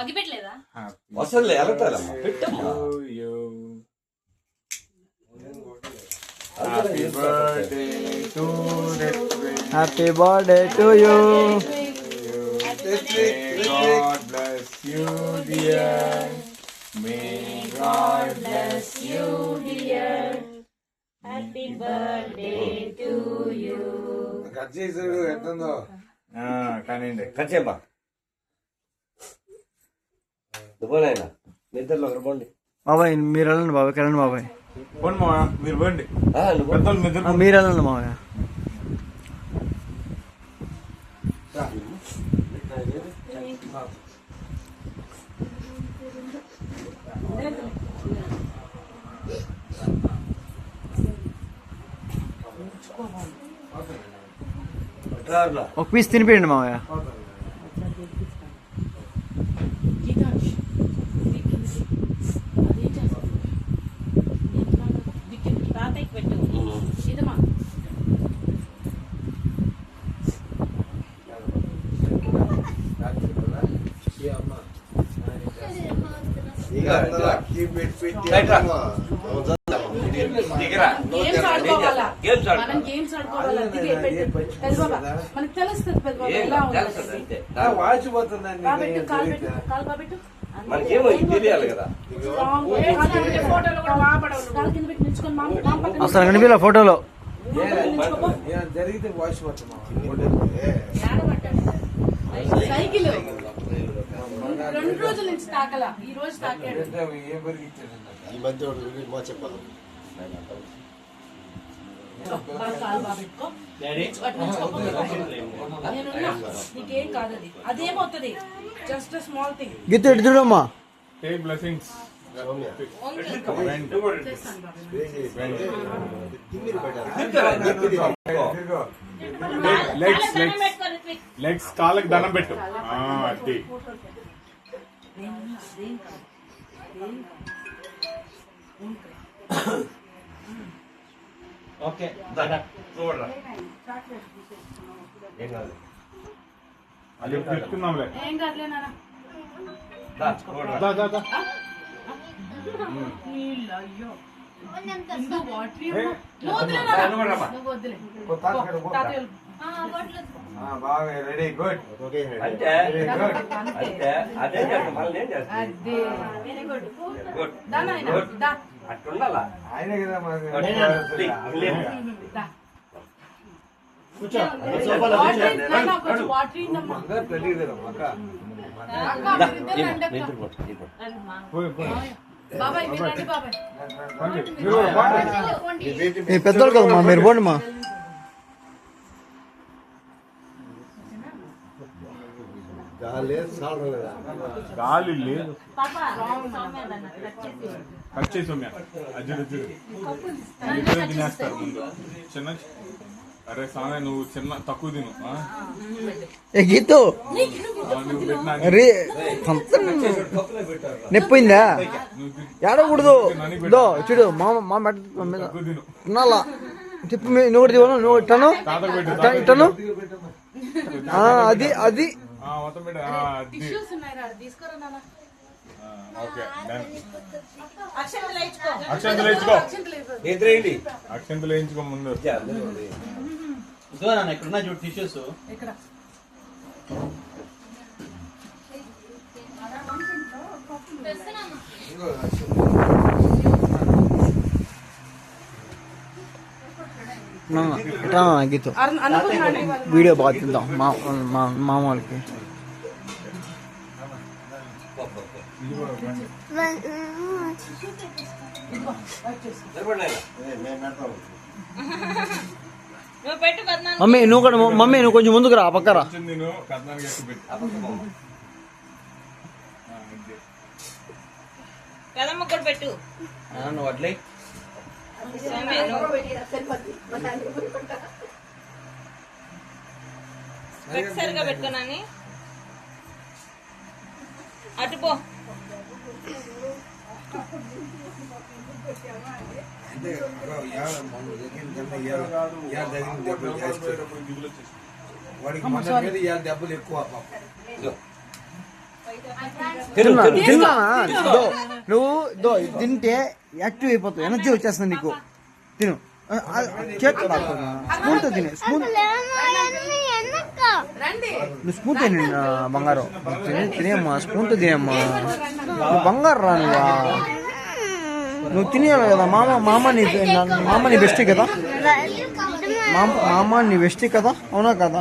అగిపెట్టలేదా అసలు ఎలటాలమ్మా పెట్టమ్మా. Happy birthday to you. God bless you, dear. May God bless you, dear. Happy birthday to you. Cut చేసాడు ఎట్టుందో కానివ్వండి. Cut చేయమ్మా. దుబ్బోనైనా నిద్రలో ఒకరు పోండి. బాబాయ్ మీరు వెళ్ళండి బాబాయ్, వెళ్ళండి బాబాయ్. పోండి మా మీరు పోండి. మీరు వెళ్ళండి మావయ్య. ఒక పీస్ తినిపోయండి మావయ్య. అసలు కనిపించలే ఫోటోలో. జరిగితే వాయిస్ పోతున్నా సైకిల్ 2 రోజుల నుంచి తాకలా, ఈ రోజు తాకాడు. ఈ మధ్య చెప్పాలి నీకేం కాదు, అదేమవుతుంది జస్ట్ స్మాల్ థింగ్. గీత ఎటు చూడమ్మా. Take blessings. లెగ్స్ కాళ్ళకి దండం పెట్టు. అది ఓకే. అది చెప్తున్నాంలే. ఏం కాదులే నాన్న. బాగా రెడీ. గుడ్. అంటే అదే అట్టుండాలా ఆయనే కదా మాకు పెద్దోళ్ళు కదమ్మా, మీరు పోండి మా. గాలి లేదు. కట్ చేసి అజ్జుడు తినేస్తారు ముందు. చిన్న అరే సామే నువ్వు చిన్న తక్కువ తిను. గీతు నెప్పోయిందా ఏడకూడదు. చూడు మా మీద తినాలా చెప్పు. నువ్వు కూడా తిను, నువ్వు ఇట్టాను ఇట్టాను. అది అది అక్షంతలు వేయించుకో ముందు. ఇక్కడున్నా చూడు టిష్యూస్. గీత వీడియో బాగా తిందాం మామ వాళ్ళకి. మమ్మీ నువ్వు కూడా, మమ్మీ నువ్వు కొంచెం ముందుకు రా, పక్కరా. పెట్టు నువ్వు అట్లే సరిగా పెట్టుకున్నాని అటుపో. వాడికి మన మీద దెబ్బలు ఎక్కువ. తిను తిను తిన్నా నువ్వు తింటే యాక్టివ్ అయిపోతావు, ఎనర్జీ వచ్చేస్తుంది నీకు. తిను చేతి స్పూన్తో తినే స్పూన్. రండి. నువ్వు స్పూన్ తిని బంగారం తినేమ్మా, స్పూన్తో తినేమ్మా. నువ్వు బంగారు రా నువ్వు తినేయాలి కదా. మామ నీ బెస్టే కదా, మామ నీ బెస్టే కదా, అవునా కదా?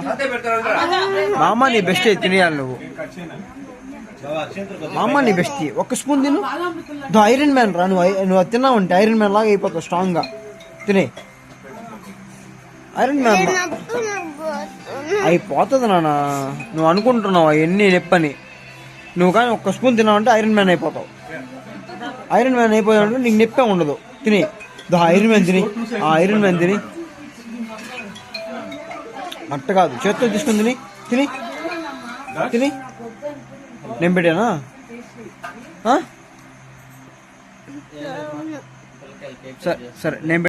మామ నీ బెస్టే, తినేయాలి నువ్వు. మామ నీ బెస్టీ. ఒక్క స్పూన్ తిను. ఐరన్ మ్యాన్ రా నువ్వు అది తిన్నావంటే ఐరన్ మ్యాన్ లాగా అయిపోతావు స్ట్రాంగ్ గా. తినే ఐరన్ మ్యాన్ అయిపోతుంది నాన్న. నువ్వు అనుకుంటున్నావు అవన్నీ నొప్పని. నువ్వు కానీ ఒక్క స్పూన్ తిన్నావంటే ఐరన్ మ్యాన్ అయిపోతావు. ఐరన్ మ్యాన్ అయిపోయావంటే నీకు నొప్పే ఉండదు. తిని ఐరన్ మ్యాన్ తిని, ఐరన్ మ్యాన్ తిని. అట్ట కాదు, చేత్తో తీసుకుని తిని తిని తిని. నేను పెట్టానా? సరే సరే నేను